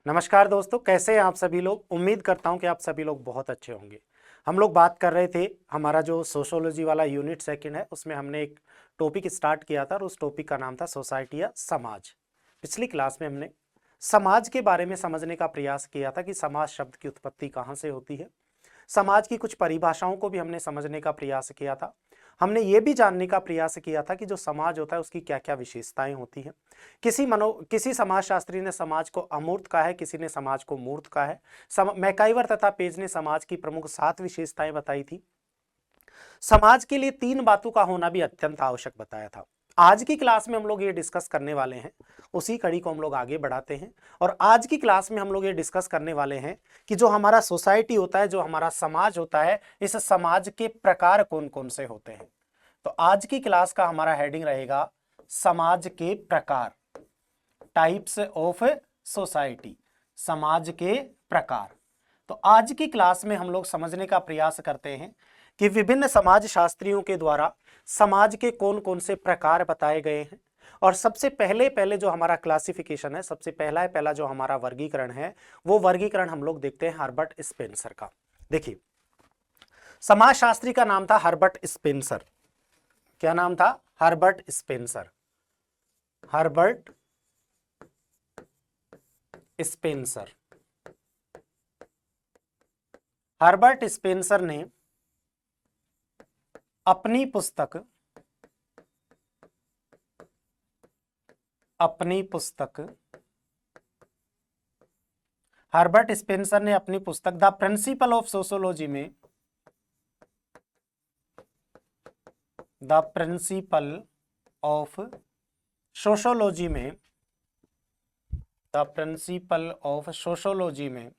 नमस्कार दोस्तों, कैसे हैं आप सभी लोग। उम्मीद करता हूं कि आप सभी लोग बहुत अच्छे होंगे। हम लोग बात कर रहे थे, हमारा जो सोशियोलॉजी वाला यूनिट सेकंड है उसमें हमने एक टॉपिक स्टार्ट किया था और उस टॉपिक का नाम था सोसाइटी या समाज। पिछली क्लास में हमने समाज के बारे में समझने का प्रयास किया था कि समाज शब्द की उत्पत्ति कहाँ से होती है। समाज की कुछ परिभाषाओं को भी हमने समझने का प्रयास किया था। हमने ये भी जानने का प्रयास किया था कि जो समाज होता है उसकी क्या क्या विशेषताएं होती हैं। किसी समाजशास्त्री ने समाज को अमूर्त कहा है, किसी ने समाज को मूर्त कहा है। मैकाइवर तथा पेज ने समाज की प्रमुख 7 विशेषताएं बताई थी। समाज के लिए 3 बातों का होना भी अत्यंत आवश्यक बताया था। आज की क्लास में हम लोग ये डिस्कस करने वाले हैं, उसी कड़ी को हम लोग आगे बढ़ाते हैं। और आज की क्लास में हम लोग ये डिस्कस करने वाले हैं कि जो हमारा सोसाइटी होता है, जो हमारा समाज होता है, इस समाज के प्रकार कौन कौन से होते हैं। तो आज की क्लास का हमारा हेडिंग रहेगा समाज के प्रकार, टाइप्स ऑफ सोसाइटी, समाज के प्रकार। तो आज की क्लास में हम लोग समझने का प्रयास करते हैं कि विभिन्न समाज शास्त्रियों के द्वारा समाज के कौन कौन से प्रकार बताए गए हैं। और सबसे पहले जो हमारा क्लासिफिकेशन है, सबसे पहला जो हमारा वर्गीकरण है, वो वर्गीकरण हम लोग देखते हैं हर्बर्ट स्पेंसर का। देखिए, समाजशास्त्री का नाम था हर्बर्ट स्पेंसर। क्या नाम था? Herbert Spencer. Herbert Spencer. Herbert Spencer ने अपनी पुस्तक हर्बर्ट स्पेंसर ने अपनी पुस्तक द प्रिंसिपल ऑफ सोशियोलॉजी में द प्रिंसिपल ऑफ सोशियोलॉजी में द प्रिंसिपल ऑफ सोशियोलॉजी में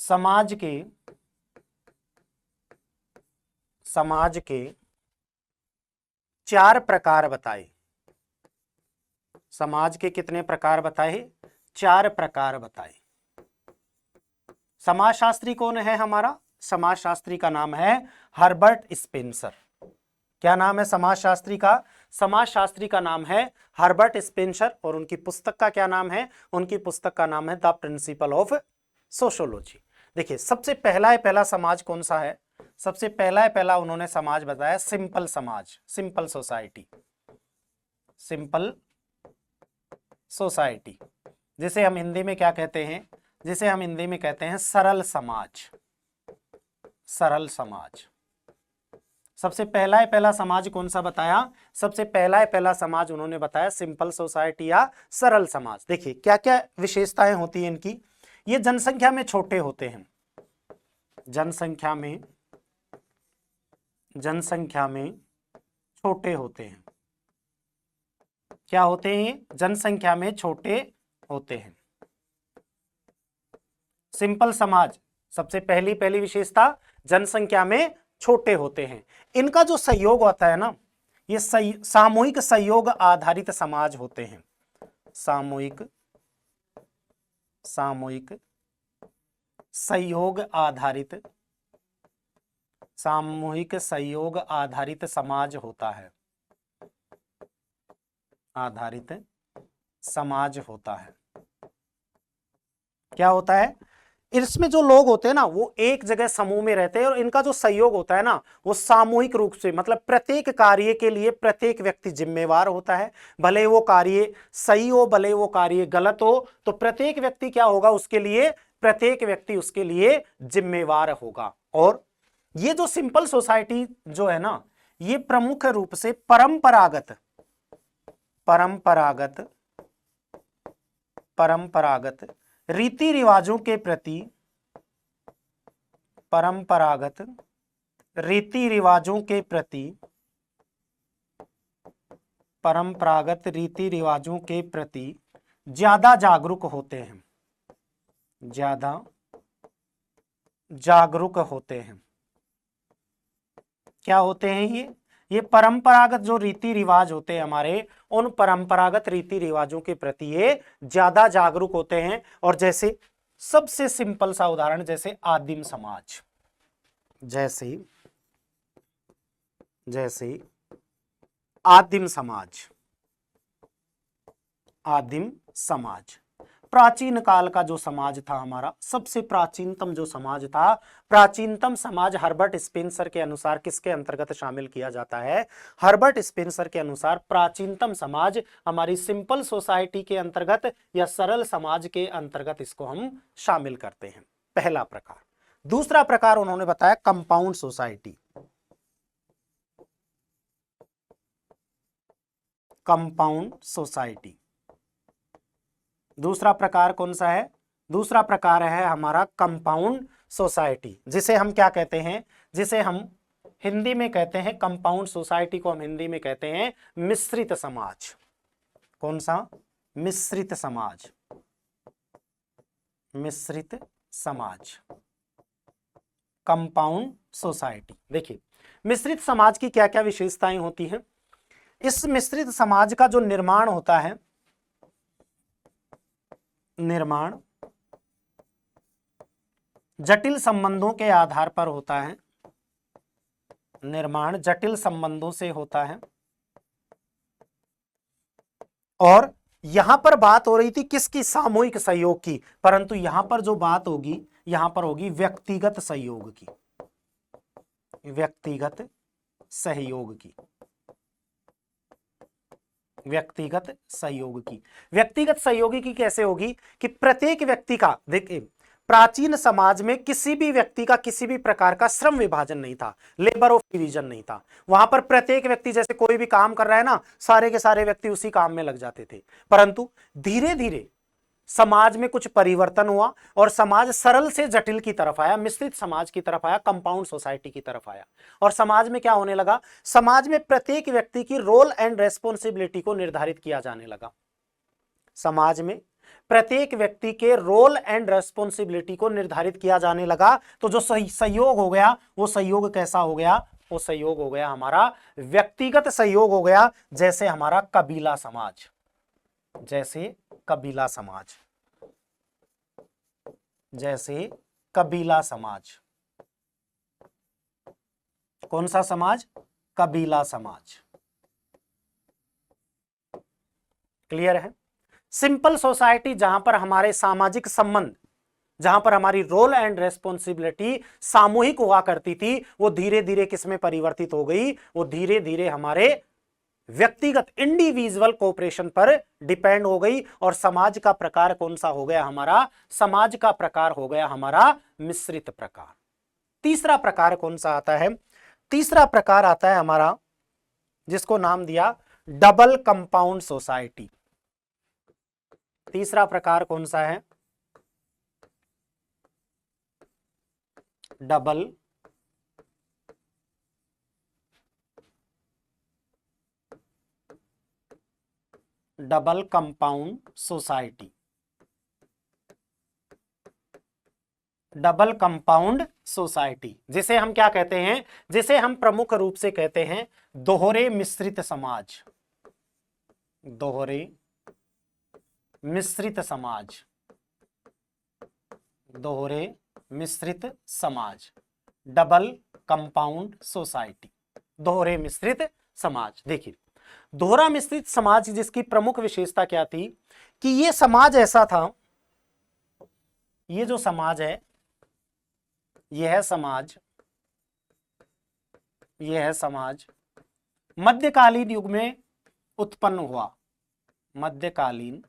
समाज के 4 प्रकार बताए। समाज के कितने प्रकार बताए? 4 प्रकार बताए। समाजशास्त्री कौन है हमारा? समाजशास्त्री का नाम है हर्बर्ट स्पेंसर। क्या नाम है समाजशास्त्री का? समाजशास्त्री का नाम है हर्बर्ट स्पेंसर। और उनकी पुस्तक का क्या नाम है? उनकी पुस्तक का नाम है द प्रिंसिपल ऑफ सोशियोलॉजी। देखिए, सबसे पहला समाज कौन सा है? सबसे पहला उन्होंने समाज बताया सिंपल समाज, सिंपल सोसाइटी। सिंपल सोसाइटी, जिसे हम हिंदी में क्या कहते हैं? जिसे हम हिंदी में कहते हैं सरल समाज। सरल समाज। सबसे पहला समाज कौन सा बताया? सबसे पहला समाज उन्होंने बताया सिंपल सोसाइटी या सरल समाज। देखिए, क्या क्या विशेषताएं होती हैं इनकी। ये जनसंख्या में छोटे होते हैं। जनसंख्या में छोटे होते हैं। क्या होते हैं? जनसंख्या में छोटे होते हैं। सिंपल समाज, सबसे पहली विशेषता, जनसंख्या में छोटे होते हैं। इनका जो सहयोग होता है ना, ये सामूहिक सहयोग आधारित समाज होते हैं। सामूहिक सहयोग आधारित समाज होता है। क्या होता है? इसमें जो लोग होते हैं ना, वो एक जगह समूह में रहते हैं और इनका जो सहयोग होता है ना, वो सामूहिक रूप से, मतलब प्रत्येक कार्य के लिए प्रत्येक व्यक्ति जिम्मेवार होता है। भले वो कार्य सही हो, भले वो कार्य गलत हो, तो प्रत्येक व्यक्ति क्या होगा उसके लिए? प्रत्येक व्यक्ति उसके लिए जिम्मेवार होगा। और ये जो सिंपल सोसाइटी जो है ना, ये प्रमुख रूप से परंपरागत रीति रिवाजों के प्रति ज्यादा जागरूक होते हैं। क्या होते हैं ये परंपरागत जो रीति रिवाज होते हैं हमारे, उन परंपरागत रीति रिवाजों के प्रति ये ज्यादा जागरूक होते हैं। और जैसे सबसे सिंपल सा उदाहरण, जैसे आदिम समाज, जैसे आदिम समाज, आदिम समाज। प्राचीन काल का जो समाज था हमारा, सबसे प्राचीनतम जो समाज था, प्राचीनतम समाज हर्बर्ट स्पेंसर के अनुसार किसके अंतर्गत शामिल किया जाता है? हर्बर्ट स्पेंसर के अनुसार प्राचीनतम समाज हमारी सिंपल सोसाइटी के अंतर्गत या सरल समाज के अंतर्गत इसको हम शामिल करते हैं, पहला प्रकार। दूसरा प्रकार उन्होंने बताया कंपाउंड सोसाइटी। कंपाउंड सोसाइटी दूसरा प्रकार कौन सा है? दूसरा प्रकार है हमारा कंपाउंड सोसाइटी, जिसे हम क्या कहते हैं? जिसे हम हिंदी में कहते हैं, कंपाउंड सोसाइटी को हम हिंदी में कहते हैं मिश्रित समाज। कौन सा? मिश्रित समाज। मिश्रित समाज, कंपाउंड सोसाइटी। देखिए मिश्रित समाज की क्या क्या विशेषताएं होती हैं? इस मिश्रित समाज का जो निर्माण होता है, निर्माण जटिल संबंधों के आधार पर होता है। निर्माण जटिल संबंधों से होता है। और यहां पर बात हो रही थी किसकी? सामूहिक सहयोग की, परंतु यहां पर जो बात होगी, यहां पर होगी व्यक्तिगत सहयोग की। व्यक्तिगत सहयोग की। व्यक्तिगत सहयोग की। व्यक्तिगत सहयोगी की कैसे होगी? कि प्रत्येक व्यक्ति का, देखिए प्राचीन समाज में किसी भी व्यक्ति का किसी भी प्रकार का श्रम विभाजन नहीं था, लेबर ऑफ डिवीजन नहीं था। वहां पर प्रत्येक व्यक्ति जैसे कोई भी काम कर रहा है ना, सारे के सारे व्यक्ति उसी काम में लग जाते थे। परंतु धीरे धीरे समाज में कुछ परिवर्तन हुआ और समाज सरल से जटिल की तरफ आया, मिश्रित समाज की तरफ आया, कंपाउंड सोसाइटी की तरफ आया। और समाज में क्या होने लगा? समाज में प्रत्येक व्यक्ति की रोल एंड रेस्पॉन्सिबिलिटी को निर्धारित किया जाने लगा। समाज में प्रत्येक व्यक्ति के रोल एंड रेस्पॉन्सिबिलिटी को निर्धारित किया जाने लगा। तो जो सहयोग हो गया, वो सहयोग कैसा हो गया? वो सहयोग हो गया हमारा व्यक्तिगत सहयोग हो गया, जैसे हमारा कबीला समाज। जैसे कबीला समाज, जैसे कबीला समाज। कौन सा समाज? कबीला समाज। क्लियर है? सिंपल सोसाइटी, जहां पर हमारे सामाजिक संबंध, जहां पर हमारी रोल एंड रेस्पॉन्सिबिलिटी सामूहिक हुआ करती थी, वो धीरे धीरे किसमें परिवर्तित हो गई? वो धीरे धीरे हमारे व्यक्तिगत इंडिविजुअल कोऑपरेशन पर डिपेंड हो गई। और समाज का प्रकार कौन सा हो गया हमारा? समाज का प्रकार हो गया हमारा मिश्रित प्रकार। तीसरा प्रकार कौन सा आता है? तीसरा प्रकार आता है हमारा, जिसको नाम दिया डबल कंपाउंड सोसाइटी। तीसरा प्रकार कौन सा है? Double compound society. Double compound society, जिसे हम क्या कहते हैं? जिसे हम प्रमुख रूप से कहते हैं दोहरे मिश्रित समाज। दोहरे मिश्रित समाज। दोहरे मिश्रित समाज, डबल कंपाउंड सोसाइटी, दोहरे मिश्रित समाज। देखिए दोहरा मिश्रित समाज जिसकी प्रमुख विशेषता क्या थी? कि ये समाज ऐसा था, ये जो समाज है, यह समाज मध्यकालीन युग में उत्पन्न हुआ। मध्यकालीन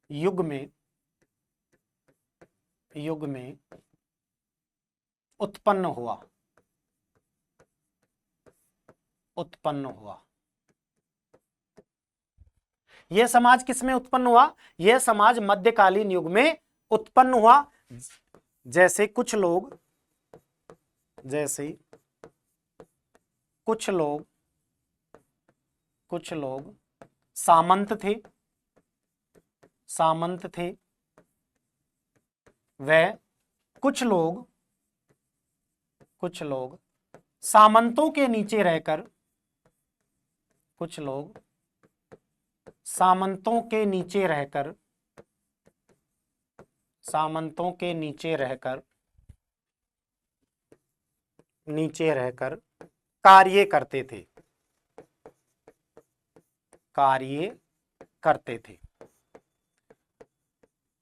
युग में उत्पन्न हुआ। यह समाज किस में उत्पन्न हुआ? यह समाज मध्यकालीन युग में उत्पन्न हुआ। जैसे कुछ लोग सामंत थे। वह कुछ लोग सामंतों के नीचे रहकर, सामंतों के नीचे रहकर कार्य करते थे। कार्य करते थे।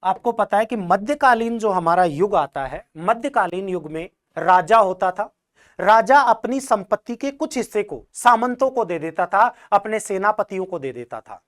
आपको पता है कि मध्यकालीन जो हमारा युग आता है, मध्यकालीन युग में राजा होता था। राजा अपनी संपत्ति के कुछ हिस्से को सामंतों को दे देता था, अपने सेनापतियों को दे देता था।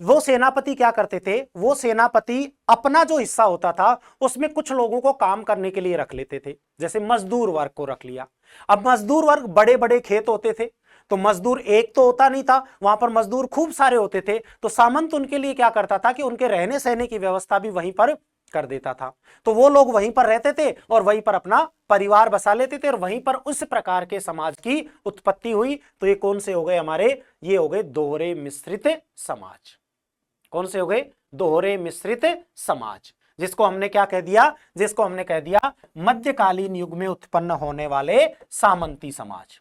वो सेनापति क्या करते थे, वो सेनापति अपना जो हिस्सा होता था उसमें कुछ लोगों को काम करने के लिए रख लेते थे, जैसे मजदूर वर्ग को रख लिया। अब मजदूर वर्ग, बड़े बड़े खेत होते थे तो मजदूर एक तो होता नहीं था, वहां पर मजदूर खूब सारे होते थे, तो सामंत उनके लिए क्या करता था कि उनके रहने सहने की व्यवस्था भी वहीं पर कर देता था। तो वो लोग वहीं पर रहते थे और वहीं पर अपना परिवार बसा लेते थे और वहीं पर उस प्रकार के समाज की उत्पत्ति हुई। तो ये कौन से हो गए हमारे, ये हो गए दोहरे मिश्रित समाज। कौन से हो गए, दोहरे मिश्रित समाज, जिसको हमने क्या कह दिया, जिसको हमने कह दिया मध्यकालीन युग में उत्पन्न होने वाले सामंती समाज।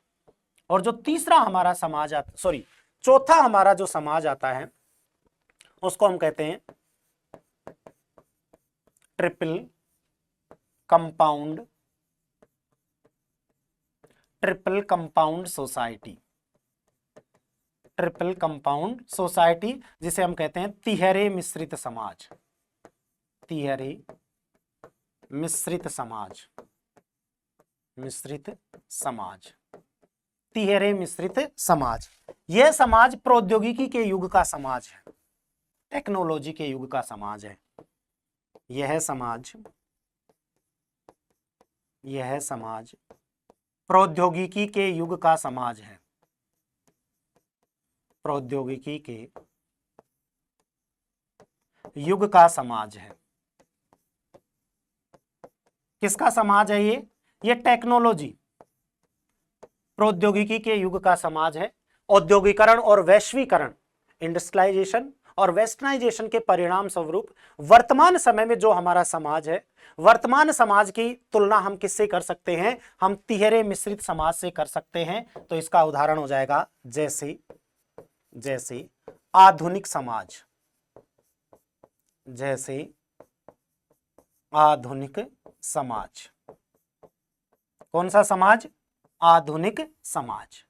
और जो तीसरा हमारा समाज आता, सॉरी चौथा हमारा जो समाज आता है उसको हम कहते हैं triple compound, triple compound society. Triple compound society, जिसे हम कहते हैं तिहरे मिश्रित समाज। तिहरे मिश्रित समाज, मिश्रित समाज, तिहरे मिश्रित समाज। यह समाज प्रौद्योगिकी के युग का समाज है, टेक्नोलॉजी के युग का समाज है। यह समाज प्रौद्योगिकी के युग का समाज है, प्रौद्योगिकी के युग का समाज है। किसका समाज है ये टेक्नोलॉजी, प्रौद्योगिकी के युग का समाज है। औद्योगिकरण और वैश्वीकरण, इंडस्ट्रियलाइजेशन और वेस्टर्नाइजेशन के परिणाम स्वरूप वर्तमान समय में जो हमारा समाज है, वर्तमान समाज की तुलना हम किससे कर सकते हैं, हम तिहरे मिश्रित समाज से कर सकते हैं। तो इसका उदाहरण हो जाएगा जैसे आधुनिक समाज, जैसे आधुनिक समाज। कौन सा समाज, आधुनिक समाज।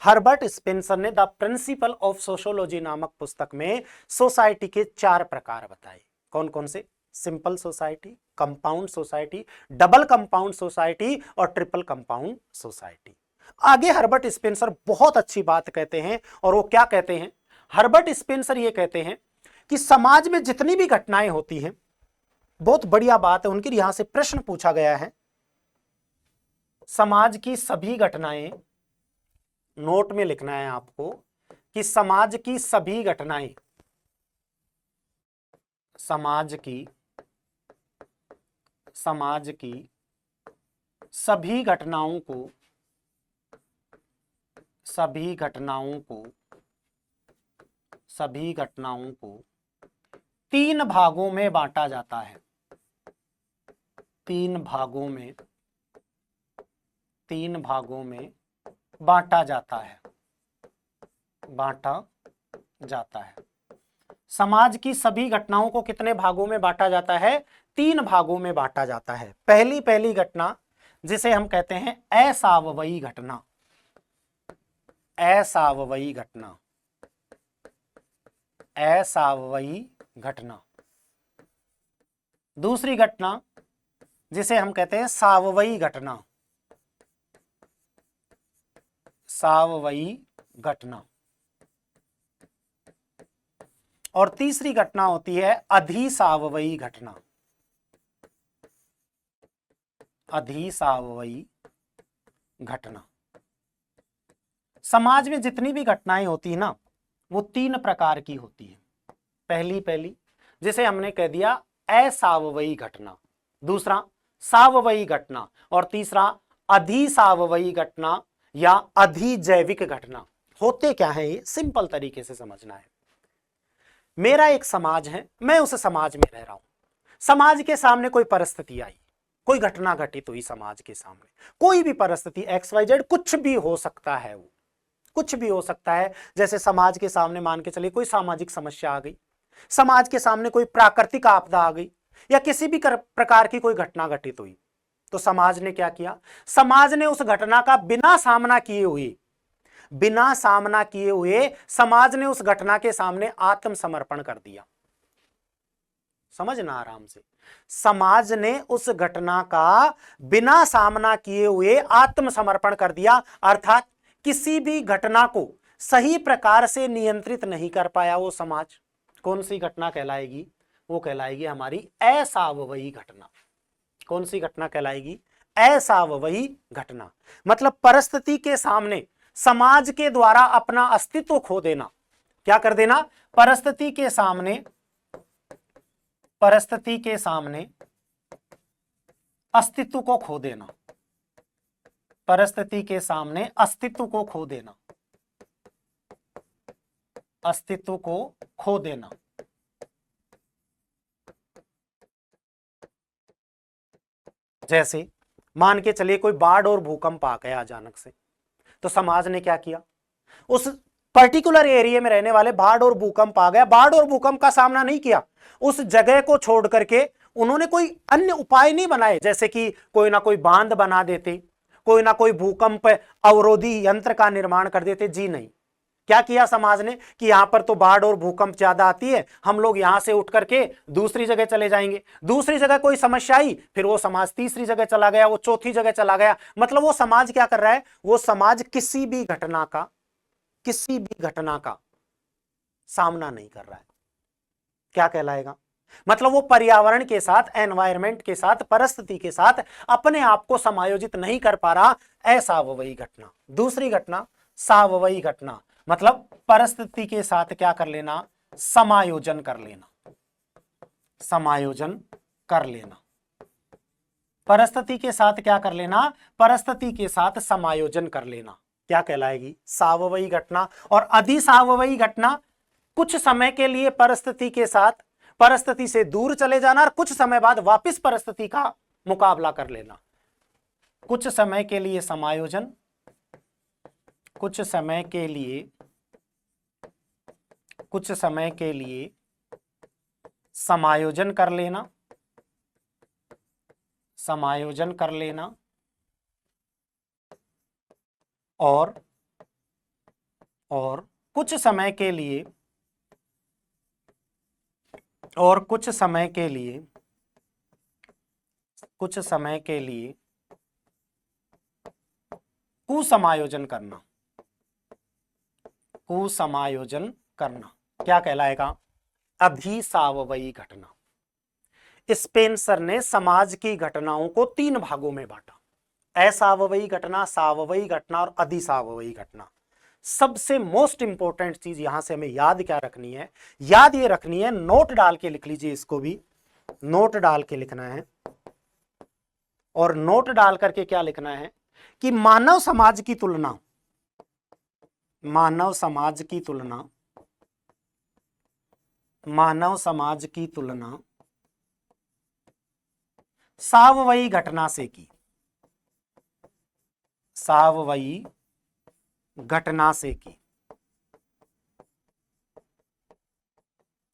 हर्बर्ट स्पेंसर ने द प्रिंसिपल ऑफ सोशियोलॉजी नामक पुस्तक में सोसाइटी के 4 प्रकार बताए। कौन कौन से, simple society, compound society, double compound society और ट्रिपल कंपाउंड सोसाइटी। आगे हर्बर्ट स्पेंसर बहुत अच्छी बात कहते हैं, और वो क्या कहते हैं, हर्बर्ट स्पेंसर ये कहते हैं कि समाज में जितनी भी घटनाएं होती हैं, बहुत बढ़िया बात है, उनके यहां से प्रश्न पूछा गया है, समाज की सभी घटनाएं, नोट में लिखना है आपको कि समाज की सभी घटनाएं, समाज की सभी घटनाओं को 3 भागों में बांटा जाता है। 3 भागों में बांटा जाता है। समाज की सभी घटनाओं को कितने भागों में बांटा जाता है, 3 भागों में बांटा जाता है। पहली घटना जिसे हम कहते हैं असावयवी घटना, असावयवी घटना। दूसरी घटना जिसे हम कहते हैं सावयवी घटना। और तीसरी घटना होती है अधिसावयवी घटना, अधिसावयवी घटना। समाज में जितनी भी घटनाएं होती है ना, वो 3 प्रकार की होती है। पहली जिसे हमने कह दिया असावयवी घटना, दूसरा सावयवी घटना, और तीसरा अधिसावयवी घटना या अधिजैविक घटना। होते क्या है, ये सिंपल तरीके से समझना है। मेरा एक समाज है, मैं उस समाज में रह रहा हूं, समाज के सामने कोई परिस्थिति आई, कोई घटना घटित हुई समाज के सामने, कोई भी परिस्थिति XYZ, कुछ भी हो सकता है, वो कुछ भी हो सकता है। जैसे समाज के सामने मान के चलिए कोई सामाजिक समस्या आ गई, समाज के सामने कोई प्राकृतिक आपदा आ गई, या किसी भी प्रकार की कोई घटना घटित हुई, तो समाज ने क्या किया, समाज ने उस घटना का बिना सामना किए हुए बिना सामना किए हुए समाज ने उस घटना के सामने आत्मसमर्पण कर दिया। समझना आराम से, समाज ने उस घटना का बिना सामना किए हुए आत्मसमर्पण कर दिया, अर्थात किसी भी घटना को सही प्रकार से नियंत्रित नहीं कर पाया वो समाज। कौन सी घटना कहलाएगी? वो कहलाएगी हमारी असावयवी घटना। कौन सी घटना कहलाएगी? असावयवी घटना। मतलब परिस्थिति के सामने समाज के द्वारा अपना अस्तित्व खो देना। क्या कर देना? परिस्थिति के सामने अस्तित्व को खो देना। परिस्थिति के सामने अस्तित्व को खो देना। अस्तित्व को खो देना। जैसे मान के चलिए कोई बाढ़ और भूकंप आ गया अचानक से, तो समाज ने क्या किया? उस पर्टिकुलर एरिया में रहने वाले बाढ़ और भूकंप आ गया, बाढ़ और भूकंप का सामना नहीं किया, उस जगह को छोड़ करके उन्होंने कोई अन्य उपाय नहीं बनाए, जैसे कि कोई ना कोई बांध बना देते, कोई ना कोई भूकंप अवरोधी यंत्र का निर्माण कर देते। जी नहीं। क्या किया समाज ने कि यहां पर तो बाढ़ और भूकंप ज्यादा आती है, हम लोग यहां से उठ करके दूसरी जगह चले जाएंगे। दूसरी जगह कोई समस्या आई, फिर वो समाज तीसरी जगह चला गया, वो चौथी जगह चला गया। मतलब वो समाज क्या कर रहा है? वो समाज किसी भी घटना का सामना नहीं कर रहा है। क्या कहलाएगा? मतलब वो पर्यावरण के साथ, एनवायरमेंट के साथ, परिस्थिति के साथ अपने आप को समायोजित नहीं कर पा रहा। असावयवी घटना। दूसरी घटना सावयवी घटना, मतलब परिस्थिति के साथ क्या कर लेना? समायोजन कर लेना। समायोजन कर लेना। परिस्थिति के साथ क्या कर लेना? परिस्थिति के साथ समायोजन कर लेना। क्या कहलाएगी? सावयवी घटना। और अधिसावयवी घटना, कुछ समय के लिए परिस्थिति के साथ, परिस्थिति से दूर चले जाना और कुछ समय बाद वापस परिस्थिति का मुकाबला कर लेना। कुछ समय के लिए समायोजन, कुछ समय के लिए समायोजन कर लेना, समायोजन कर लेना। और कुछ समय के लिए कुसमायोजन करना। कुसमायोजन करना क्या कहलाएगा? अधिसावयवी घटना। स्पेंसर ने समाज की घटनाओं को 3 भागों में बांटा। असावयवी घटना, सावयवी घटना और अधिसावयवी घटना। सबसे मोस्ट इंपॉर्टेंट चीज यहां से हमें याद क्या रखनी है? याद ये रखनी है, नोट डाल के लिख लीजिए, इसको भी नोट डाल के लिखना है। और नोट डाल करके क्या लिखना है कि मानव समाज की तुलना सावयवी घटना से की। सावयवी घटना से की।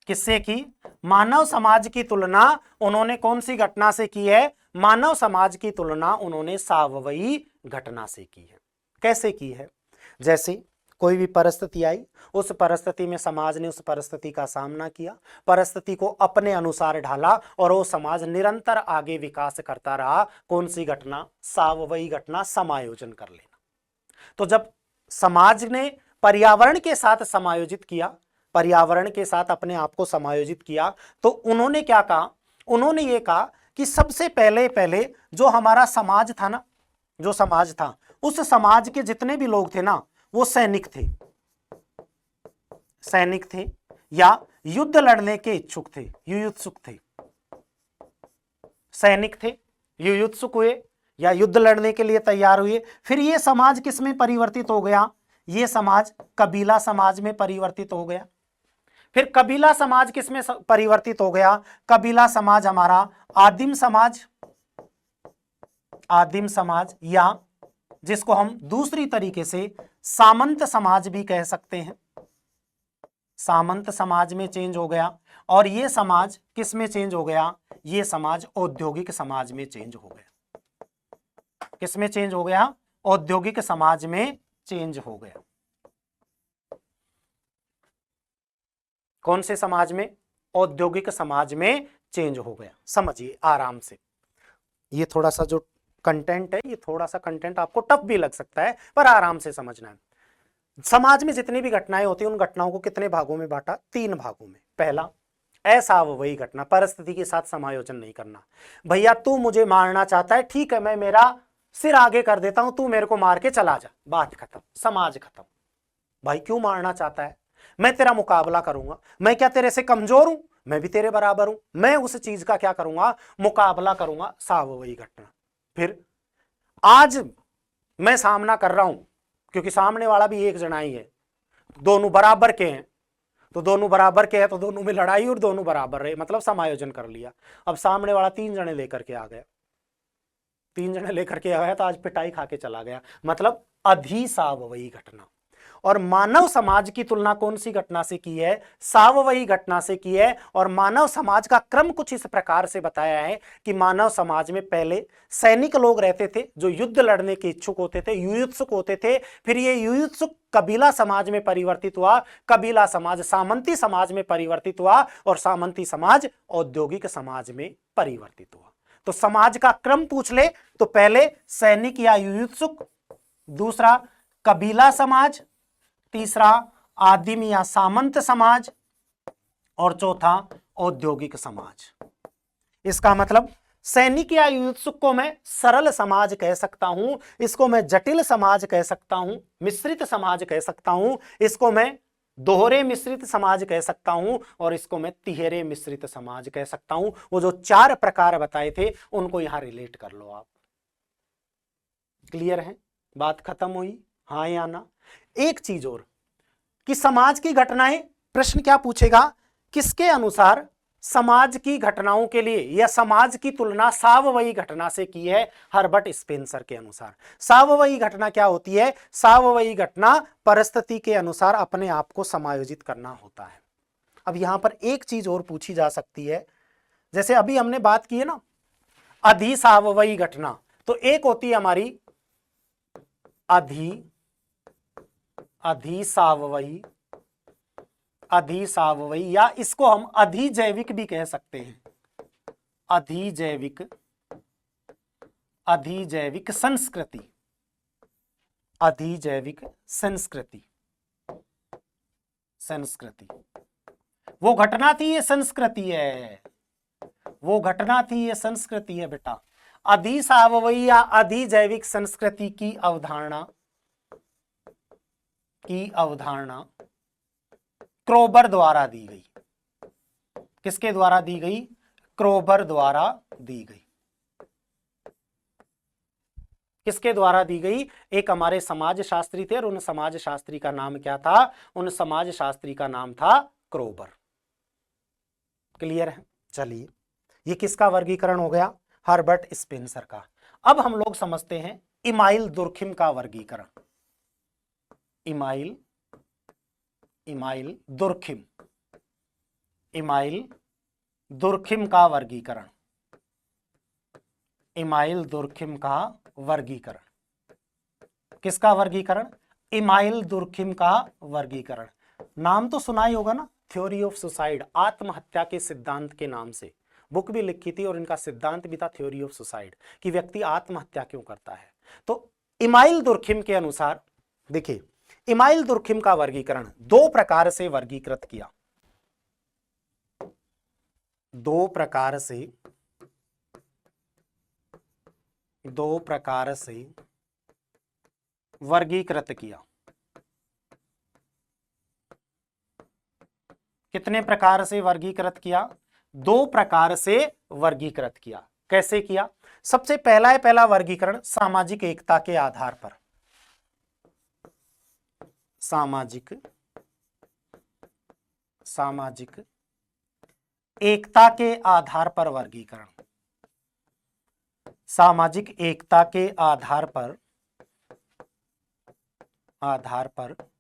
किससे की? मानव समाज की तुलना उन्होंने कौन सी घटना से की है? मानव समाज की तुलना उन्होंने सावयवी घटना से की है। कैसे की है? जैसे कोई भी परिस्थिति आई, उस परिस्थिति में समाज ने उस परिस्थिति का सामना किया, परिस्थिति को अपने अनुसार ढाला और वो समाज निरंतर आगे विकास करता रहा। कौन सी घटना? सावयवी घटना, समायोजन कर लेना। तो जब समाज ने पर्यावरण के साथ समायोजित किया, पर्यावरण के साथ अपने आप को समायोजित किया, तो उन्होंने क्या कहा? उन्होंने ये कहा कि सबसे पहले जो हमारा समाज था ना, जो समाज था, उस समाज के जितने भी लोग थे ना, वो सैनिक थे या युद्ध लड़ने के इच्छुक थे, युयुत्सुक थे। सैनिक थे, युयुत्सुक हुए या युद्ध लड़ने के लिए तैयार हुए। फिर ये समाज किस में परिवर्तित हो गया? ये समाज कबीला समाज में परिवर्तित हो गया। फिर कबीला समाज किस में परिवर्तित हो गया? कबीला समाज हमारा आदिम समाज या जिसको हम दूसरी तरीके से सामंत समाज भी कह सकते हैं, सामंत समाज में चेंज हो गया। और ये समाज किस में चेंज हो गया? ये समाज औद्योगिक समाज में चेंज हो गया। किस में चेंज हो गया? औद्योगिक समाज में चेंज हो गया। कौन से समाज में? औद्योगिक समाज में चेंज हो गया। समझिए आराम से, ये थोड़ा सा जो कंटेंट है, ये थोड़ा सा कंटेंट आपको टफ भी लग सकता है, पर आराम से समझना है। समाज में जितनी भी घटनाएं होती हैं, उन घटनाओं को कितने भागों में बांटा? 3 भागों में। पहला, असावयवी घटना, परिस्थिति के साथ समायोजन नहीं करना। भैया तू मुझे मारना चाहता है, ठीक है, मैं मेरा सिर आगे कर देता हूं, तू मेरे को मार के चला जा, बात खत्म, समाज खत्म। भाई क्यों मारना चाहता है? मैं तेरा मुकाबला करूंगा। मैं क्या तेरे से कमजोर हूं? मैं भी तेरे बराबर हूं, मैं उस चीज का क्या करूंगा? मुकाबला करूंगा। सावयवी घटना। फिर आज मैं सामना कर रहा हूं, क्योंकि सामने वाला भी एक जना ही है, दोनों बराबर के हैं, तो दोनों बराबर के हैं तो दोनों में लड़ाई और दोनों बराबर रहे, मतलब समायोजन कर लिया। अब सामने वाला 3 जने लेकर के आ गया, 3 जने लेकर के आ गया तो आज पिटाई खा के चला गया, मतलब अधिसावयवी घटना। और मानव समाज की तुलना कौन सी घटना से की है? सावयवी घटना से की है। और मानव समाज का क्रम कुछ इस प्रकार से बताया है कि मानव समाज में पहले सैनिक लोग रहते थे जो युद्ध लड़ने के इच्छुक होते थे, युयुत्सुक होते थे। फिर ये युयुत्सुक कबीला समाज में परिवर्तित हुआ, कबीला समाज सामंती समाज में परिवर्तित हुआ, और सामंती समाज औद्योगिक समाज में परिवर्तित हुआ। तो समाज का क्रम पूछ ले तो पहले सैनिक या युयुत्सुक, दूसरा कबीला समाज, तीसरा आदिम या सामंत समाज, और चौथा औद्योगिक समाज। इसका मतलब सैनिक या युयुत्सुक को मैं सरल समाज कह सकता हूं, इसको मैं जटिल समाज कह सकता हूं, मिश्रित समाज कह सकता हूं, इसको मैं दोहरे मिश्रित समाज कह सकता हूं, और इसको मैं तिहरे मिश्रित समाज कह सकता हूं। वो जो 4 प्रकार बताए थे उनको यहां रिलेट कर लो आप। क्लियर है? बात खत्म हुई? हाँ या ना? एक चीज और कि समाज की घटनाएं, प्रश्न क्या पूछेगा? किसके अनुसार समाज की घटनाओं के लिए या समाज की तुलना सावयवी घटना से की है? हर्बर्ट स्पेंसर के अनुसार। सावयवी घटना क्या होती है? सावयवी घटना परिस्थिति के अनुसार अपने आप को समायोजित करना होता है। अब यहां पर एक चीज और पूछी जा सकती है, जैसे अभी हमने बात की है ना अधिसावयवी घटना, तो एक होती है हमारी अधिसावयवी, अधिसावयवी, या इसको हम अधिजैविक भी कह सकते हैं। अधिजैविक, अधिजैविक संस्कृति, अधिजैविक संस्कृति, संस्कृति। वो घटना थी, ये संस्कृति है, वो घटना थी, ये संस्कृति है बेटा। अधिसावयवी या अधिजैविक संस्कृति की अवधारणा, क्रोबर द्वारा दी गई। किसके द्वारा दी गई? क्रोबर द्वारा दी गई। किसके द्वारा दी गई? एक हमारे समाज शास्त्री थे, और उन समाज शास्त्री का नाम क्या था? उन समाज शास्त्री का नाम था क्रोबर। क्लियर है? चलिए, ये किसका वर्गीकरण हो गया? हर्बर्ट स्पेंसर का। अब हम लोग समझते हैं इमाइल दुर्खिम का वर्गीकरण। इमाइल दुर्खिम, इमाइल दुर्खिम का वर्गीकरण, इमाइल दुर्खिम का वर्गीकरण। किसका वर्गीकरण? इमाइल दुर्खिम का वर्गीकरण। नाम तो सुना ही होगा ना, थ्योरी ऑफ सुसाइड, आत्महत्या के सिद्धांत के नाम से बुक भी लिखी थी, और इनका सिद्धांत भी था थ्योरी ऑफ सुसाइड, कि व्यक्ति आत्महत्या क्यों करता है। तो इमाइल दुर्खिम के अनुसार देखिए, इमाइल दुर्खिम का वर्गीकरण 2 प्रकार से वर्गीकृत किया, 2 प्रकार से वर्गीकृत किया। कितने प्रकार से वर्गीकृत किया? 2 प्रकार से वर्गीकृत किया। कैसे किया? सबसे पहला है, पहला वर्गीकरण सामाजिक एकता के आधार पर, सामाजिक एकता के आधार पर वर्गीकरण, सामाजिक एकता के आधार पर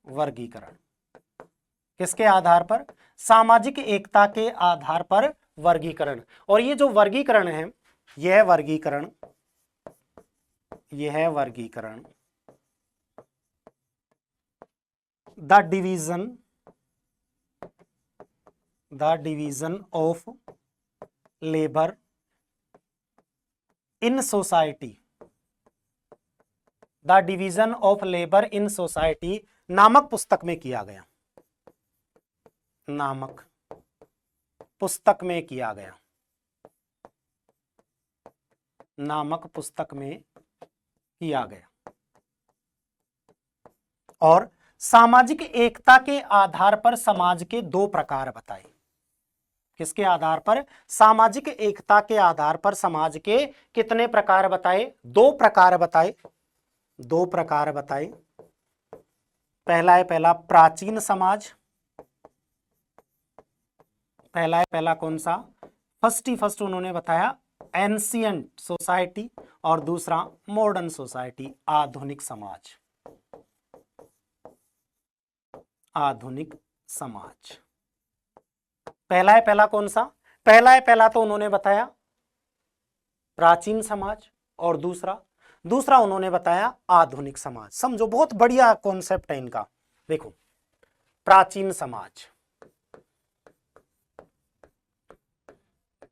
वर्गीकरण। किसके आधार पर? सामाजिक एकता के आधार पर वर्गीकरण। और ये जो वर्गीकरण है, यह वर्गीकरण the division the division of labour in society, the division of labour in society नामक पुस्तक में किया गया, नामक पुस्तक में किया गया, नामक पुस्तक में किया गया। और सामाजिक एकता के आधार पर समाज के दो प्रकार बताए। किसके आधार पर? सामाजिक एकता के आधार पर समाज के कितने प्रकार बताए? दो प्रकार बताए, दो प्रकार बताए। पहला है पहला प्राचीन समाज, पहला है पहला कौन सा? फर्स्ट उन्होंने बताया एंशियंट सोसाइटी, और दूसरा मॉडर्न सोसाइटी, आधुनिक समाज, आधुनिक समाज। पहला है पहला कौन सा? पहला है पहला तो उन्होंने बताया प्राचीन समाज, और दूसरा उन्होंने बताया आधुनिक समाज। समझो, बहुत बढ़िया कॉन्सेप्ट है इनका। देखो, प्राचीन समाज,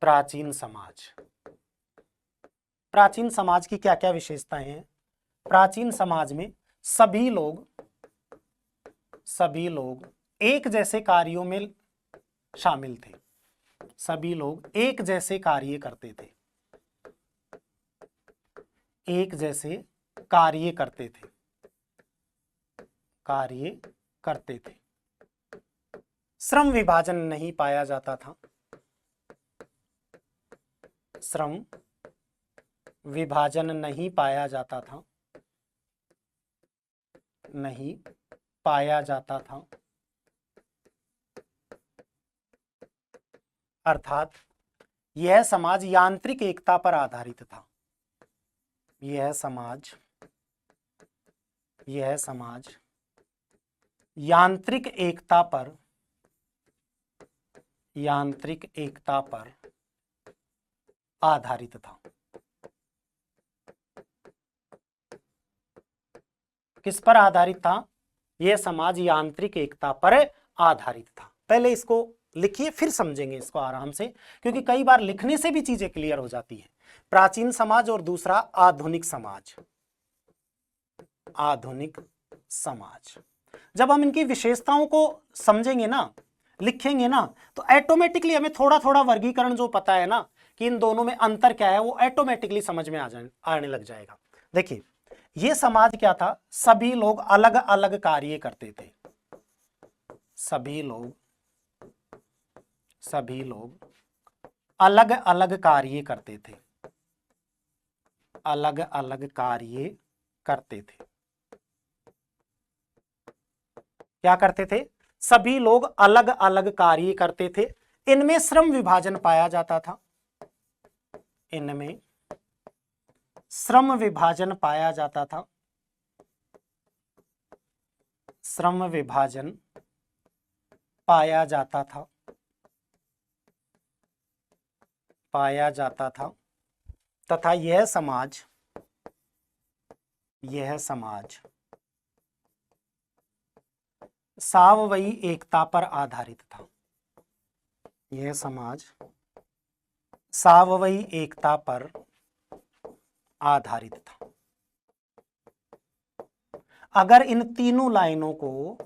प्राचीन समाज, प्राचीन समाज की क्या क्या विशेषताएं हैं? प्राचीन समाज में सभी लोग एक जैसे कार्यों में शामिल थे, सभी लोग एक जैसे कार्य करते थे, एक जैसे कार्य करते थे, कार्य करते थे। श्रम विभाजन नहीं पाया जाता था, श्रम विभाजन नहीं पाया जाता था, नहीं पाया जाता था। अर्थात यह समाज यांत्रिक एकता पर आधारित था, यह समाज यांत्रिक एकता पर आधारित था। किस पर आधारित था? यह समाज यांत्रिक एकता पर आधारित था। पहले इसको लिखिए, फिर समझेंगे इसको आराम से, क्योंकि कई बार लिखने से भी चीजें क्लियर हो जाती है। प्राचीन समाज और दूसरा आधुनिक समाज, आधुनिक समाज। जब हम इनकी विशेषताओं को समझेंगे ना, लिखेंगे ना, तो ऑटोमेटिकली हमें थोड़ा थोड़ा वर्गीकरण जो पता है ना कि इन दोनों में अंतर क्या है, वो ऑटोमेटिकली समझ में आने लग जाएगा। देखिए, ये समाज क्या था? सभी लोग अलग अलग कार्य करते थे, सभी लोग अलग अलग कार्य करते थे, अलग अलग कार्य करते थे। क्या करते थे? सभी लोग अलग अलग कार्य करते थे। इनमें श्रम विभाजन पाया जाता था, इनमें श्रम विभाजन पाया जाता था, श्रम विभाजन पाया जाता था, तथा यह समाज सावयवी एकता पर आधारित था, यह समाज सावयवी एकता पर आधारित था। अगर इन तीनों लाइनों को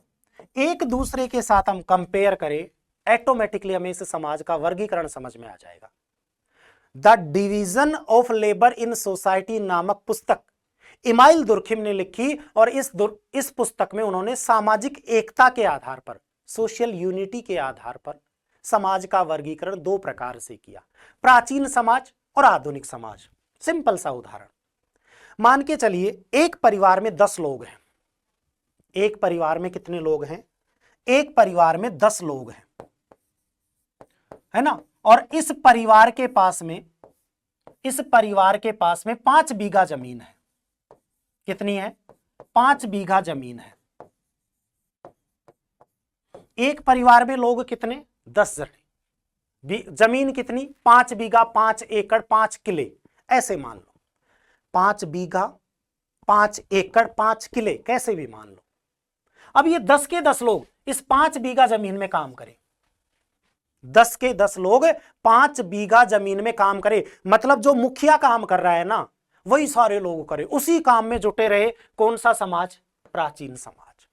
एक दूसरे के साथ हम कंपेयर करें, ऑटोमेटिकली हमें इस समाज का वर्गीकरण समझ में आ जाएगा। The division of labour in society नामक पुस्तक इमाइल दुर्खिम ने लिखी, और इस पुस्तक में उन्होंने सामाजिक एकता के आधार पर, सोशल यूनिटी के आधार पर समाज का वर्गीकरण दो प्रकार से किया, प्राचीन समाज और आधुनिक समाज। सिंपल सा उदाहरण मान के चलिए, एक परिवार में 10 लोग हैं। एक परिवार में कितने लोग हैं? एक परिवार में 10 लोग हैं, है ना। और इस परिवार के पास में 5 बीघा जमीन है। कितनी है? 5 बीघा जमीन है। एक परिवार में लोग कितने? 10 जने। जमीन कितनी? 5 बीघा, 5 एकड़, 5 किले, ऐसे मान लो। 5 बीघा, 5 एकड़, 5 किले, कैसे भी मान लो। अब ये 10 के 10 लोग इस 5 बीघा जमीन में काम करें, 10 के 10 लोग 5 बीघा जमीन में काम करे, मतलब जो मुखिया काम कर रहा है ना वही सारे लोग करे, उसी काम में जुटे रहे। कौन सा समाज? प्राचीन समाज।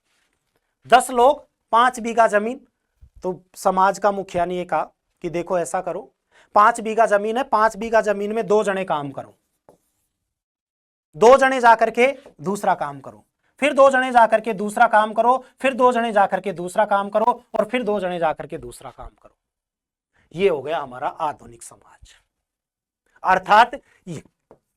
10 लोग 5 बीघा जमीन, तो समाज का मुखिया ने ये कहा कि देखो ऐसा करो, 5 बीघा जमीन है, 5 बीघा जमीन में 2 जने काम करो, 2 जने जाकर के दूसरा काम करो, फिर 2 जने जाकर के दूसरा काम करो, फिर 2 जने जाकर के दूसरा काम करो, और फिर 2 जने जाकर के दूसरा काम करो। ये हो गया हमारा आधुनिक समाज। अर्थात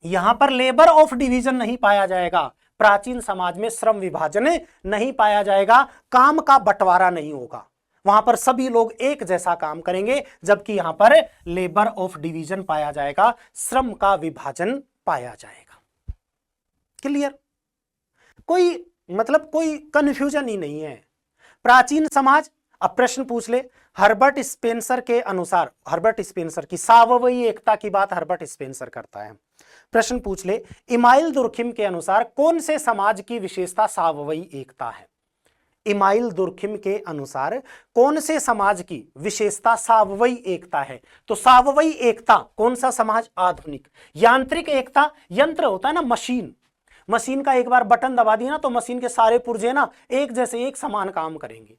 यहां पर लेबर ऑफ डिवीजन नहीं पाया जाएगा, प्राचीन समाज में श्रम विभाजन नहीं पाया जाएगा, काम का बंटवारा नहीं होगा, वहां पर सभी लोग एक जैसा काम करेंगे, जबकि यहां पर लेबर ऑफ डिवीजन पाया जाएगा, श्रम का विभाजन पाया जाएगा। क्लियर? कोई मतलब कोई कंफ्यूजन ही नहीं है। प्राचीन समाज, अब प्रश्न पूछ ले, हर्बर्ट स्पेंसर के अनुसार, हर्बर्ट स्पेंसर की सार्वभौमिक एकता की बात हर्बर्ट स्पेंसर करता है। प्रश्न पूछ ले, इमाइल दुर्खिम के अनुसार कौन से समाज की विशेषता सार्वभौमिक एकता है? इमाइल दुर्खिम के अनुसार कौन से समाज की विशेषता सार्वभौमिक एकता है? तो सार्वभौमिक एकता कौन सा समाज? आधुनिक। यांत्रिक एकता, यंत्र होता है ना, मशीन, मशीन का एक बार बटन दबा दिया ना तो मशीन के सारे पुर्जे ना एक जैसे एक समान काम करेंगे,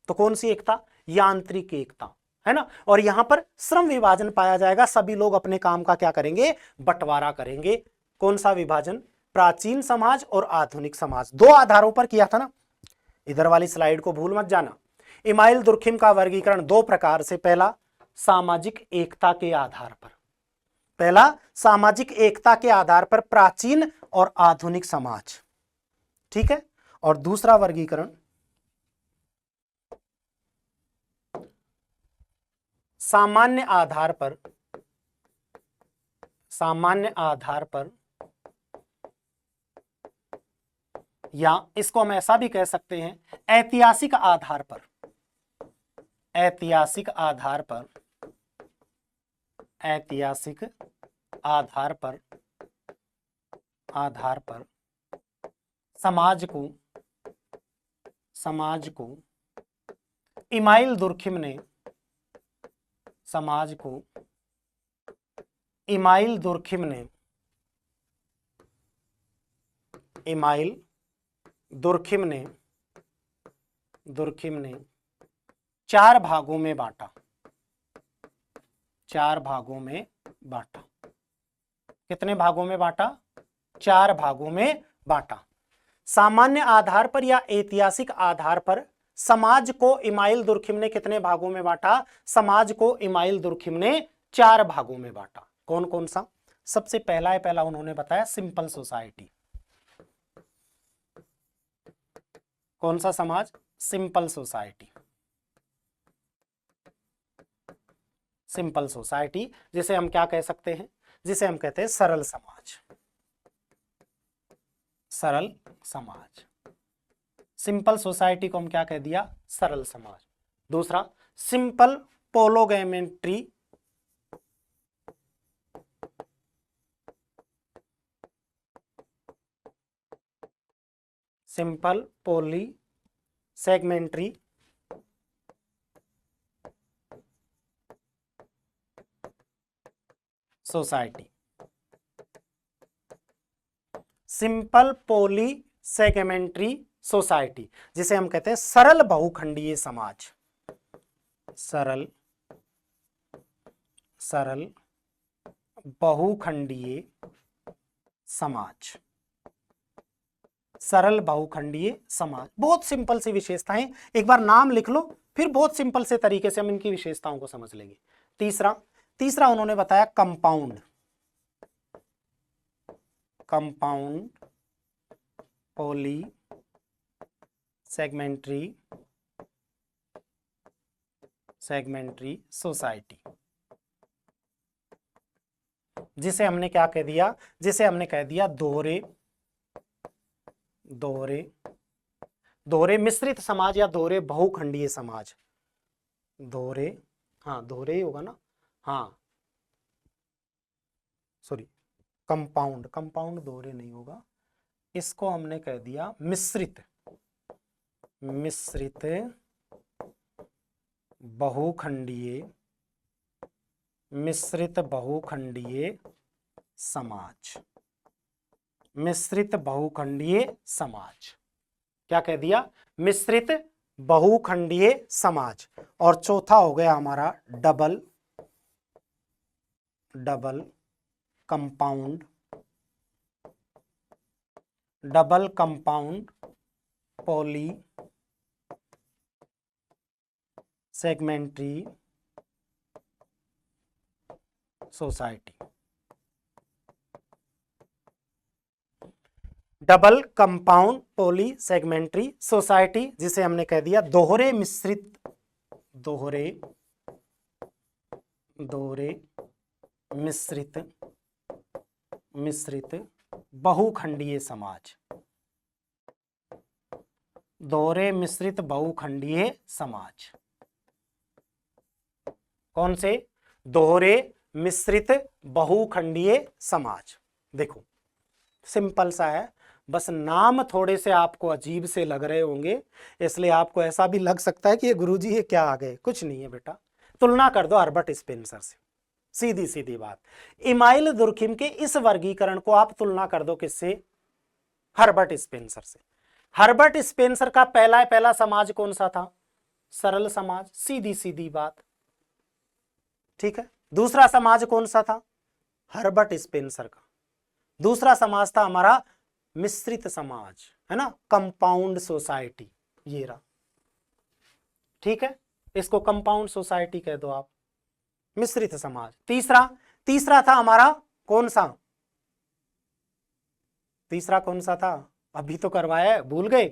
तो कौन सी एकता? यांत्रिक एकता, है ना। और यहां पर श्रम विभाजन पाया जाएगा, सभी लोग अपने काम का क्या करेंगे? बंटवारा करेंगे। कौन सा विभाजन? प्राचीन समाज और आधुनिक समाज, 2 आधारों पर किया था ना, इधर वाली स्लाइड को भूल मत जाना। इमाइल दुर्खिम का वर्गीकरण 2 प्रकार से, पहला सामाजिक एकता के आधार पर, पहला सामाजिक एकता के आधार पर प्राचीन और आधुनिक समाज, ठीक है। और दूसरा वर्गीकरण सामान्य आधार पर, सामान्य आधार पर, या इसको हम ऐसा भी कह सकते हैं ऐतिहासिक आधार पर, ऐतिहासिक आधार पर, ऐतिहासिक आधार पर, आधार पर समाज को, समाज को इमाइल दुर्खिम ने, समाज को इमाइल दुर्खिम ने, इमाइल दुर्खिम ने, दुर्खिम ने 4 भागों में बांटा, 4 भागों में बांटा। कितने भागों में बांटा? 4 भागों में बांटा। सामान्य आधार पर या ऐतिहासिक आधार पर समाज को इमाइल दुर्खिम ने कितने भागों में बांटा? समाज को इमाइल दुर्खिम ने 4 भागों में बांटा। कौन कौन सा? सबसे पहला उन्होंने बताया सिंपल सोसाइटी। कौन सा समाज? Simple society. सिंपल सोसाइटी जिसे हम क्या कह सकते हैं? जिसे हम कहते हैं सरल समाज, सरल समाज। सिंपल सोसाइटी को हम क्या कह दिया? सरल समाज। दूसरा सिंपल पोलोगैमेट्री, सिंपल पोली सेगमेंट्री सोसाइटी, सिंपल पोली सेगमेंट्री सोसाइटी जिसे हम कहते हैं सरल बहुखंडीय समाज, सरल, सरल बहुखंडीय समाज, सरल बहुखंडीय समाज। बहुत सिंपल सी विशेषताएं, एक बार नाम लिख लो, फिर बहुत सिंपल से तरीके से हम इनकी विशेषताओं को समझ लेंगे। तीसरा उन्होंने बताया कंपाउंड, कंपाउंड पोली सेगमेंट्री, सेगमेंट्री सोसाइटी जिसे हमने क्या कह दिया? जिसे हमने कह दिया दोहरे, दोहरे, दोहरे मिश्रित समाज या दोहरे बहुखंडीय समाज। दोहरे, हाँ दोहरे ही होगा ना, हाँ सॉरी कंपाउंड, कंपाउंड दोहरे नहीं होगा, इसको हमने कह दिया मिश्रित, मिश्रित बहुखंडीय, मिश्रित बहुखंडीय समाज, मिश्रित बहुखंडीय समाज। क्या कह दिया? मिश्रित बहुखंडीय समाज। और चौथा हो गया हमारा double compound, double compound poly segmentary society. Double compound poly segmentary society, जिसे हमने कह दिया दोहरे मिश्रित बहुखंडीय समाज, दोहरे मिश्रित बहुखंडीय समाज। कौन से? दोहरे मिश्रित बहुखंडीय समाज। देखो सिंपल सा है, बस नाम थोड़े से आपको अजीब से लग रहे होंगे, इसलिए आपको ऐसा भी लग सकता है कि ये गुरुजी ये क्या आ गए। कुछ नहीं है बेटा, तुलना कर दो हर्बर्ट स्पेंसर से, सीधी सीधी बात। इमाइल दुर्खिम के इस वर्गीकरण को आप तुलना कर दो किससे? हर्बर्ट स्पेंसर से। हर्बर्ट स्पेंसर का पहला समाज कौन सा था? सरल समाज, सीधी सीधी बात, ठीक है। दूसरा समाज कौन सा था? हर्बर्ट स्पेंसर का दूसरा समाज था हमारा मिश्रित समाज, है ना, कंपाउंड सोसाइटी, ये रहा, ठीक है। इसको कंपाउंड सोसाइटी कह दो आप, मिश्रित समाज। तीसरा था हमारा कौन सा? तीसरा कौन सा था? अभी तो करवाया है, भूल गए?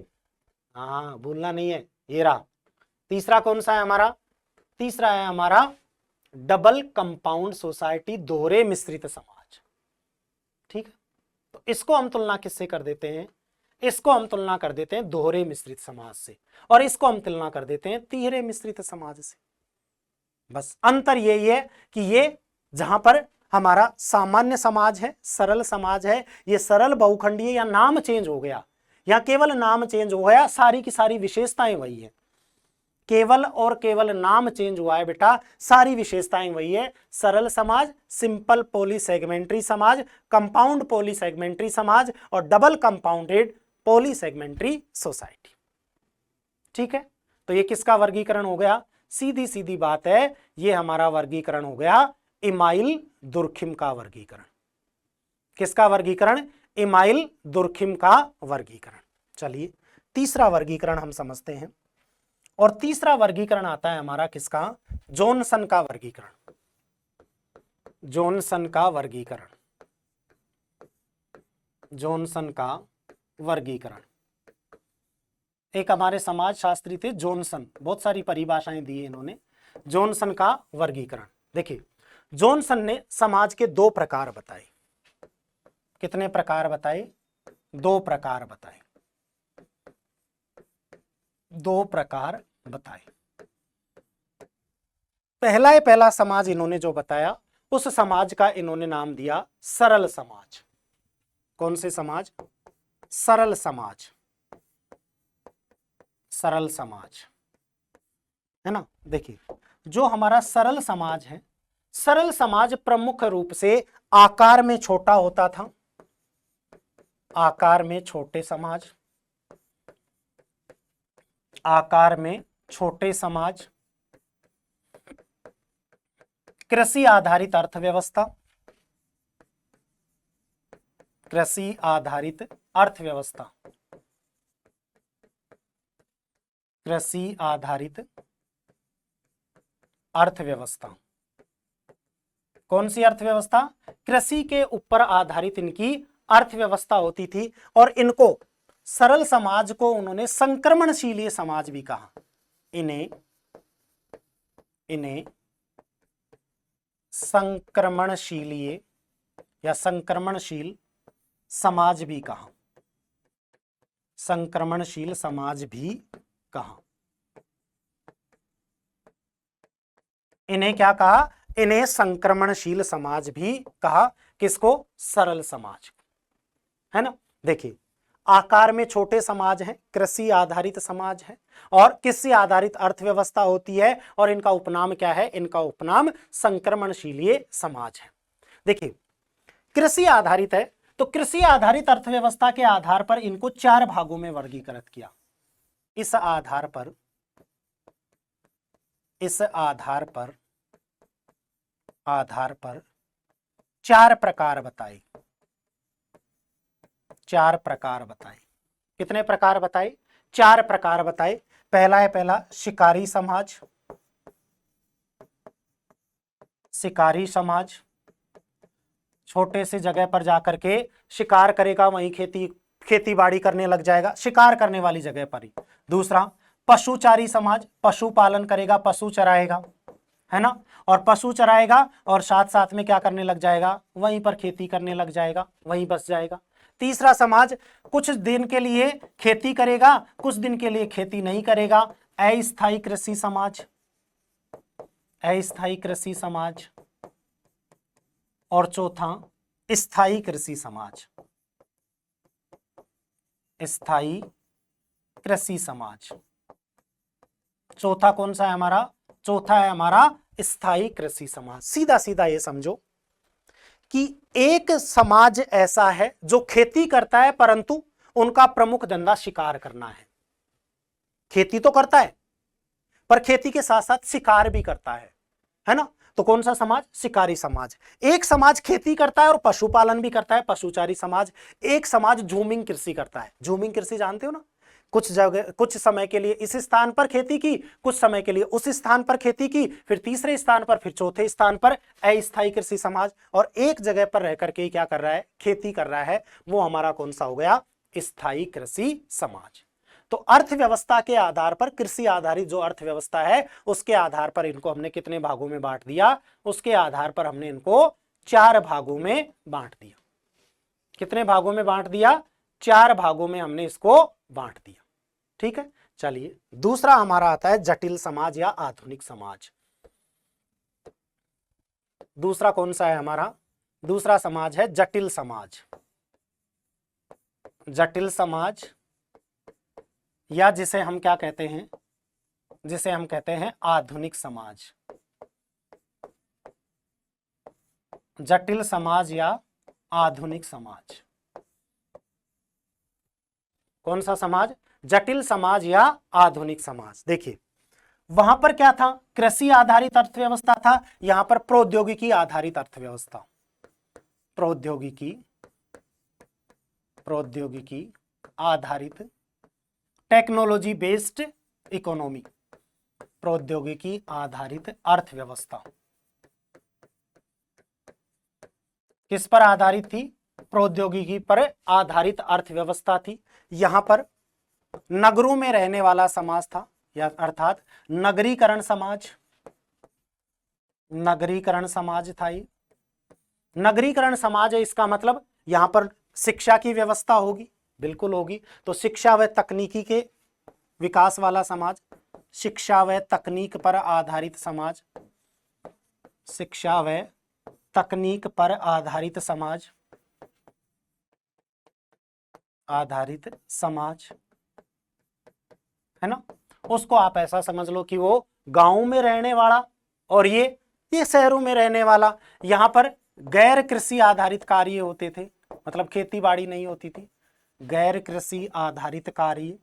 हाँ, भूलना नहीं है, ये रहा। तीसरा कौन सा है हमारा? तीसरा है हमारा डबल कंपाउंड सोसाइटी, दोहरे मिश्रित समाज, ठीक है। तो इसको हम तुलना किससे कर देते हैं? इसको हम तुलना कर देते हैं दोहरे मिश्रित समाज से, और इसको हम तुलना कर देते हैं तिहरे मिश्रित समाज से। बस अंतर यही है कि ये जहां पर हमारा सामान्य समाज है, सरल समाज है, ये सरल बहुखंडीय या नाम चेंज हो गया, या केवल नाम चेंज हो गया, सारी की सारी विशेषताएं वही है। केवल और केवल नाम चेंज हुआ है बेटा, सारी विशेषताएं वही है। सरल समाज, सिंपल पॉलीसेगमेंटरी समाज, कंपाउंड पॉलीसेगमेंटरी समाज, और डबल कंपाउंडेड पॉलीसेगमेंटरी सोसाइटी, ठीक है। तो ये किसका वर्गीकरण हो गया? सीधी सीधी बात है, ये हमारा वर्गीकरण हो गया इमाइल दुर्खिम का वर्गीकरण। किसका वर्गीकरण? इमाइल दुर्खिम का वर्गीकरण। चलिए तीसरा वर्गीकरण हम समझते हैं, और तीसरा वर्गीकरण आता है हमारा किसका? जॉनसन का वर्गीकरण। जॉनसन का वर्गीकरण, जॉनसन का वर्गीकरण। एक हमारे समाज शास्त्री थे जॉनसन, बहुत सारी परिभाषाएं दी इन्होंने। जॉनसन का वर्गीकरण देखिए, जॉनसन ने समाज के दो प्रकार बताए। कितने प्रकार बताए? दो प्रकार बताए, दो प्रकार बताए। पहला समाज इन्होंने जो बताया, उस समाज का इन्होंने नाम दिया सरल समाज। कौन से समाज? सरल समाज, सरल समाज, है ना। देखिए जो हमारा सरल समाज है, सरल समाज प्रमुख रूप से आकार में छोटा होता था, आकार में छोटे समाज, आकार में छोटे समाज, कृषि आधारित अर्थव्यवस्था, कृषि आधारित अर्थव्यवस्था, कृषि आधारित अर्थव्यवस्था। कौन सी अर्थव्यवस्था? कृषि के ऊपर आधारित इनकी अर्थव्यवस्था होती थी, और इनको सरल समाज को उन्होंने संक्रमणशील समाज भी कहा। इन्हें संक्रमणशील या संक्रमणशील समाज भी कहा, संक्रमणशील समाज भी कहा। इन्हें क्या कहा? इन्हें संक्रमणशील समाज भी कहा। किसको? सरल समाज, है ना। देखिए आकार में छोटे समाज हैं, कृषि आधारित समाज है, और कृषि आधारित अर्थव्यवस्था होती है, और इनका उपनाम क्या है? इनका उपनाम संक्रमणशीलीय समाज है। देखिए, कृषि आधारित है तो कृषि आधारित अर्थव्यवस्था के आधार पर इनको 4 भागों में वर्गीकृत किया। इस आधार पर 4 प्रकार बताए। 4 प्रकार बताए। कितने प्रकार बताए? 4 प्रकार बताए। पहला शिकारी समाज। शिकारी समाज छोटे से जगह पर जाकर के शिकार करेगा, वहीं खेती बाड़ी करने लग जाएगा, शिकार करने वाली जगह पर ही। दूसरा, पशुचारी समाज, पशु पालन करेगा, पशु चराएगा, है ना, और पशु चराएगा और साथ साथ में क्या करने लग जाएगा? वहीं पर खेती करने लग जाएगा, वहीं बस जाएगा। तीसरा समाज, कुछ दिन के लिए खेती करेगा, कुछ दिन के लिए खेती नहीं करेगा, अस्थायी कृषि समाज। अस्थायी कृषि समाज। और चौथा, स्थायी कृषि समाज। स्थायी कृषि समाज। चौथा कौन सा है हमारा? चौथा है हमारा स्थायी कृषि समाज। सीधा सीधा ये समझो कि एक समाज ऐसा है जो खेती करता है, परंतु उनका प्रमुख धंधा शिकार करना है। खेती तो करता है, पर खेती के साथ साथ शिकार भी करता है ना? तो कौन सा समाज? शिकारी समाज। एक समाज खेती करता है और पशुपालन भी करता है, पशुचारी समाज। एक समाज झूमिंग कृषि करता है। झूमिंग कृषि जानते हो ना? कुछ जगह, कुछ समय के लिए इस स्थान पर खेती की, कुछ समय के लिए उस स्थान पर खेती की, फिर तीसरे स्थान पर, फिर चौथे स्थान पर अस्थायी कृषि समाज। और एक जगह पर रह करके क्या कर रहा है? खेती कर रहा है। वो हमारा कौन सा हो गया? स्थायी कृषि समाज। तो अर्थव्यवस्था के आधार पर, कृषि आधारित जो अर्थव्यवस्था है उसके आधार पर इनको हमने कितने भागों में बांट दिया? उसके आधार पर हमने इनको 4 भागों में बांट दिया। कितने भागों में बांट दिया? 4 भागों में हमने इसको बांट दिया। ठीक है, चलिए दूसरा हमारा आता है जटिल समाज या आधुनिक समाज। दूसरा कौन सा है हमारा? दूसरा समाज है जटिल समाज। जटिल समाज, या जिसे हम क्या कहते हैं? जिसे हम कहते हैं आधुनिक समाज। जटिल समाज या आधुनिक समाज। कौन सा समाज? जटिल समाज या आधुनिक समाज। देखिए, वहां पर क्या था? कृषि आधारित अर्थव्यवस्था था, यहां पर प्रौद्योगिकी आधारित अर्थव्यवस्था। प्रौद्योगिकी आधारित, टेक्नोलॉजी बेस्ड इकोनॉमी। प्रौद्योगिकी आधारित अर्थव्यवस्था किस पर आधारित थी? प्रौद्योगिकी पर आधारित अर्थव्यवस्था थी। यहां पर नगरों में रहने वाला समाज था, या अर्थात नगरीकरण समाज। नगरीकरण समाज था ये। नगरीकरण समाज है, इसका मतलब यहां पर शिक्षा की व्यवस्था होगी, बिल्कुल होगी। तो शिक्षा व तकनीकी के विकास वाला समाज। शिक्षा व तकनीक पर आधारित समाज। शिक्षा व तकनीक पर आधारित समाज। आधारित समाज, है ना? उसको आप ऐसा समझ लो कि वो गांव में रहने वाला और ये शहरों में रहने वाला। यहां पर गैर कृषि आधारित कार्य होते थे, मतलब खेती बाड़ी नहीं होती थी। गैर कृषि आधारित कार्य,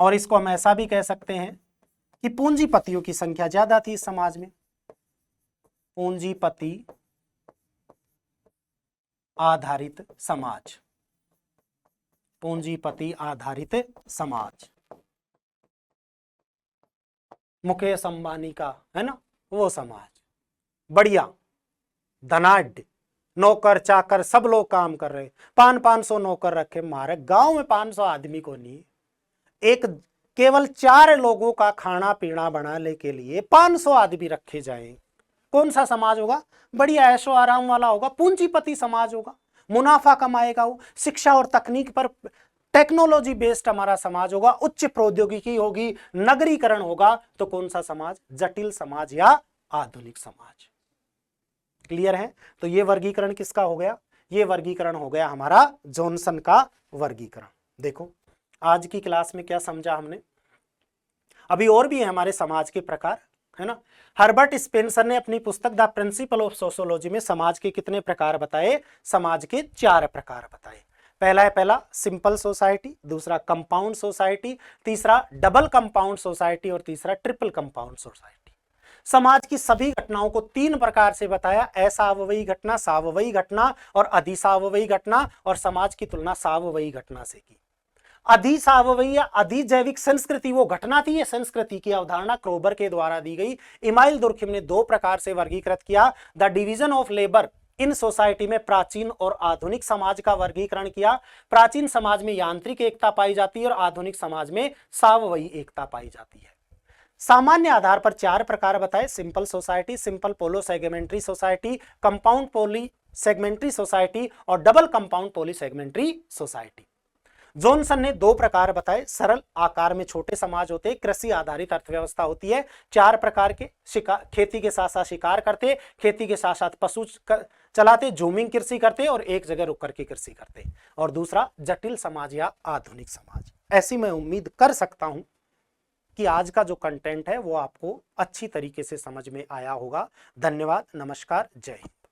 और इसको हम ऐसा भी कह सकते हैं कि पूंजीपतियों की संख्या ज्यादा थी इस समाज में। पूंजीपति आधारित समाज। पूंजीपति आधारित समाज, मुकेश अंबानी का, है ना, वो समाज। बढ़िया, धनाढ्य, नौकर चाकर सब लोग काम कर रहे, 500 नौकर रखे। मारे गांव में 500 आदमी को नहीं, एक केवल 4 लोगों का खाना पीना बनाने के लिए 500 आदमी रखे जाएं। कौन सा समाज होगा? बढ़िया ऐशो आराम वाला होगा, पूंजीपति समाज होगा, मुनाफा कमाएगा वो। शिक्षा और तकनीक पर टेक्नोलॉजी बेस्ड हमारा समाज होगा, उच्च प्रौद्योगिकी होगी, नगरीकरण होगा। तो कौन सा समाज? जटिल समाज या आधुनिक समाज। क्लियर है? तो ये वर्गीकरण किसका हो गया? ये वर्गीकरण हो गया हमारा जॉनसन का वर्गीकरण। देखो आज की क्लास में क्या समझा हमने, अभी और भी है हमारे समाज के प्रकार, है ना। हर्बर्ट स्पेंसर ने अपनी पुस्तक द प्रिंसिपल ऑफ सोशियोलॉजी में समाज के कितने प्रकार बताए, समाज के 4 प्रकार बताए। पहला सिंपल सोसाइटी, दूसरा कंपाउंड सोसाइटी, तीसरा डबल कंपाउंड सोसाइटी और तीसरा ट्रिपल कंपाउंड सोसाइटी। समाज की सभी घटनाओं को 3 प्रकार से बताया, असावयवी घटना, सावयवी घटना और अधिसावयवी घटना, और समाज की तुलना सावयवी घटना से की। अधिसावयवी या अधिजैविक संस्कृति वो घटना थी, ये संस्कृति की अवधारणा क्रोबर के द्वारा दी गई। इमाइल दुर्खिम ने 2 प्रकार से वर्गीकृत किया, the division of labour in society में प्राचीन और आधुनिक समाज का वर्गीकरण किया। प्राचीन समाज में यांत्रिक एकता पाई जाती है और आधुनिक समाज में सावयवी एकता पाई जाती है। सामान्य आधार पर 4 प्रकार बताए, सिंपल सोसाइटी, सिंपल पोलो सेगमेंट्री सोसाइटी, कंपाउंड पोली सेगमेंट्री सोसाइटी और डबल कंपाउंड पोली सेगमेंट्री सोसाइटी। जॉनसन ने 2 प्रकार बताए, सरल आकार में छोटे समाज होते, कृषि आधारित अर्थव्यवस्था होती है, 4 प्रकार के, खेती के साथ साथ शिकार करते, खेती के साथ साथ पशु चलाते, जूमिंग कृषि करते और एक जगह रुक करके कृषि करते, और दूसरा जटिल समाज या आधुनिक समाज। ऐसी मैं उम्मीद कर सकता हूं कि आज का जो कंटेंट है वो आपको अच्छी तरीके से समझ में आया होगा। धन्यवाद, नमस्कार, जय हिंद।